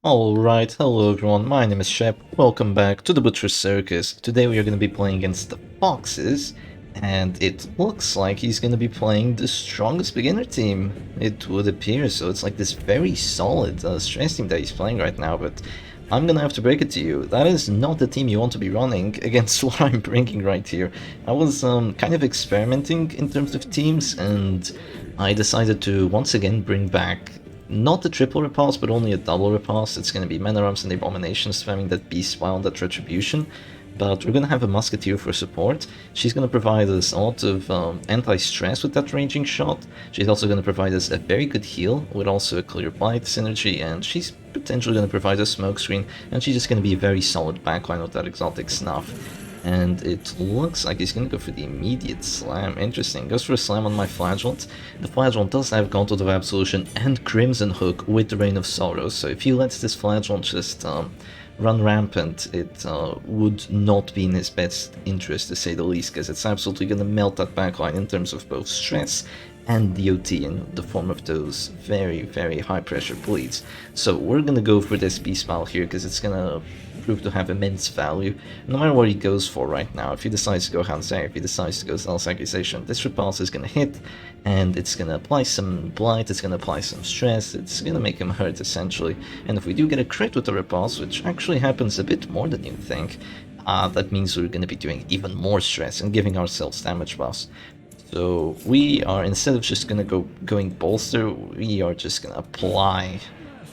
Alright, hello everyone, my name is Shep, welcome back to the Butcher's Circus. Today we are going to be playing against the Foxes, and it looks like he's going to be playing the strongest beginner team, it would appear. So it's like this very solid stress team that he's playing right now, but I'm gonna have to break it to you, that is not the team you want to be running against what I'm bringing right here. I was kind of experimenting in terms of teams, and I decided to once again bring back not the triple riposte, but only a double riposte. It's going to be Men at Arms and the Abomination spamming that Beast While that Retribution. But we're going to have a Musketeer for support. She's going to provide us a lot of anti-stress with that ranging shot. She's also going to provide us a very good heal with also a clear blight synergy, and she's potentially going to provide us smokescreen, and she's just going to be a very solid backline with that exotic snuff. And it looks like he's going to go for the immediate slam. Interesting. Goes for a slam on my Flagellant. The Flagellant does have Gauntlet of Absolution and Crimson Hook with the Reign of Sorrows, so if he lets this Flagellant just run rampant, it would not be in his best interest, to say the least, because it's absolutely going to melt that backline in terms of both stress and DOT in the form of those very, very high pressure bleeds. So we're going to go for this Beast Spell here, because it's going to prove to have immense value, no matter what he goes for right now. If he decides to go Hanser, if he decides to go Zealous Accusation, this repulse is going to hit, and it's going to apply some blight, it's going to apply some stress, it's going to make him hurt essentially. And if we do get a crit with the repulse, which actually happens a bit more than you think, that means we're going to be doing even more stress and giving ourselves damage buffs. So we are, instead of just going to going bolster, we are just going to apply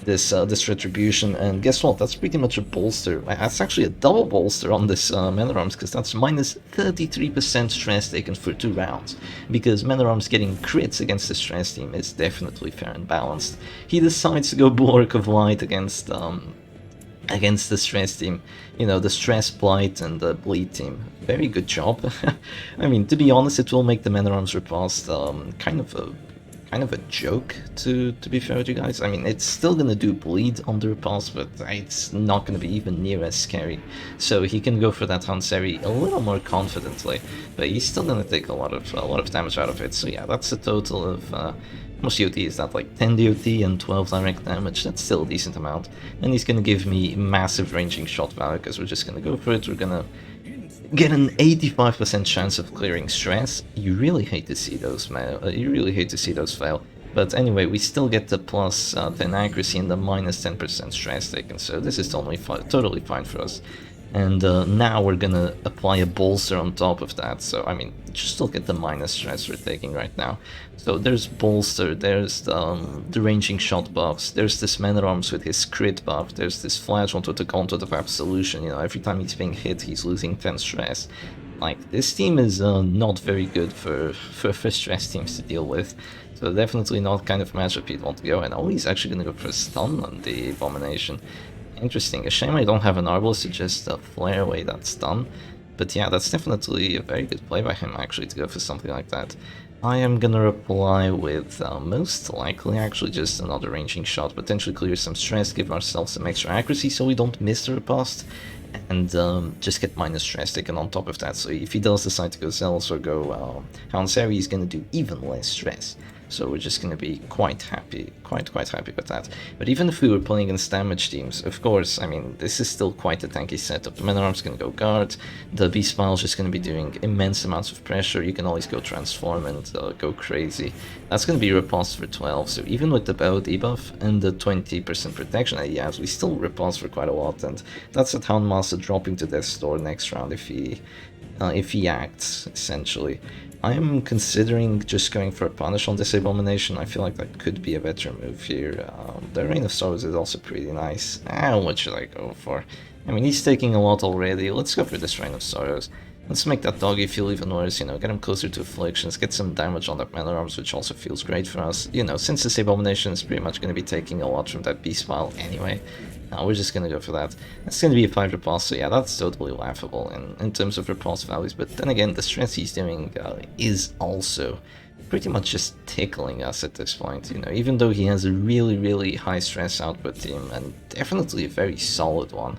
this retribution, and guess what, that's pretty much a bolster. That's actually a double bolster on this Men at Arms, because that's minus 33% stress taken for 2 rounds, because Men at Arms getting crits against the stress team is definitely fair and balanced. He decides to go Bulwark of Light against the stress team, you know, the stress blight and the bleed team. Very good job. I mean, to be honest, it will make the Men at Arms riposte kind of a joke, to be fair with you guys. I mean, it's still gonna do bleed on the riposte, but it's not gonna be even near as scary. So he can go for that Hanseri a little more confidently, but he's still gonna take a lot of damage out of it. So yeah, that's a total of how much DOT is that, like 10 DOT and 12 direct damage. That's still a decent amount. And he's gonna give me massive ranging shot value, because we're just gonna go for it. We're gonna get an 85% chance of clearing stress. You really hate to see those, fail. But anyway, we still get the plus 10 accuracy and the minus 10% stress taken, so this is totally fine for us. And now we're gonna apply a bolster on top of that, so I mean, just look at the minus stress we're taking right now. So there's bolster, there's the ranging shot buffs, there's this Man at Arms with his crit buff, there's this Flagellant with the Gauntlet of Absolution. You know, every time he's being hit, he's losing 10 stress. Like, this team is not very good for stress teams to deal with. So definitely not kind of matchup you'd want to go, and he's actually gonna go for a stun on the Abomination. Interesting. A shame I don't have an Arbalest to just flare away that stun. But yeah, that's definitely a very good play by him, actually, to go for something like that. I am gonna reply with most likely actually just another ranging shot, potentially clear some stress, give ourselves some extra accuracy so we don't miss the riposte, and just get minus stress taken on top of that. So if he does decide to go Zealous or go Hanseri, he's gonna do even less stress. So we're just going to be quite happy with that. But even if we were playing against damage teams, of course, I mean, this is still quite a tanky setup. The Men at Arms going to go guard, the Beast Spell is just going to be doing immense amounts of pressure. You can always go transform and go crazy. That's going to be riposte for 12, so even with the bow debuff and the 20% protection that he has, we still riposte for quite a lot, and that's a Houndmaster dropping to Death's Door next round if he acts, essentially. I am considering just going for a punish on this Abomination. I feel like that could be a better move here. The Reign of Sorrows is also pretty nice. What should I go for? I mean, he's taking a lot already. Let's go for this Reign of Sorrows. Let's make that doggy feel even worse, you know, get him closer to Afflictions, get some damage on that Man at Arms, which also feels great for us. You know, since this Abomination is pretty much going to be taking a lot from that Beast File anyway. We're just gonna go for that. That's gonna be a 5 repulse, so yeah, that's totally laughable in terms of repulse values. But then again, the stress he's doing is also pretty much just tickling us at this point. You know, even though he has a really high stress output team, and definitely a very solid one,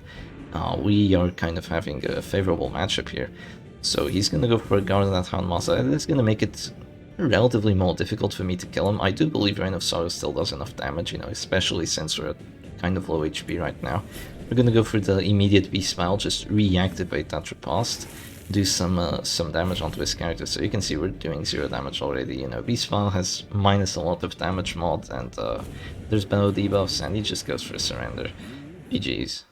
we are kind of having a favorable matchup here. So he's gonna go for a guard on that Houndmaster, and it's gonna make it relatively more difficult for me to kill him. I do believe Reign of Sorrow still does enough damage, you know, especially since we're kind of low HP right now. We're gonna go for the immediate beast pile, just reactivate that riposte, do some damage onto his character. So you can see we're doing 0 damage already. You know, beast pile has minus a lot of damage mod, and there's bow debuffs, and he just goes for a surrender. GG's.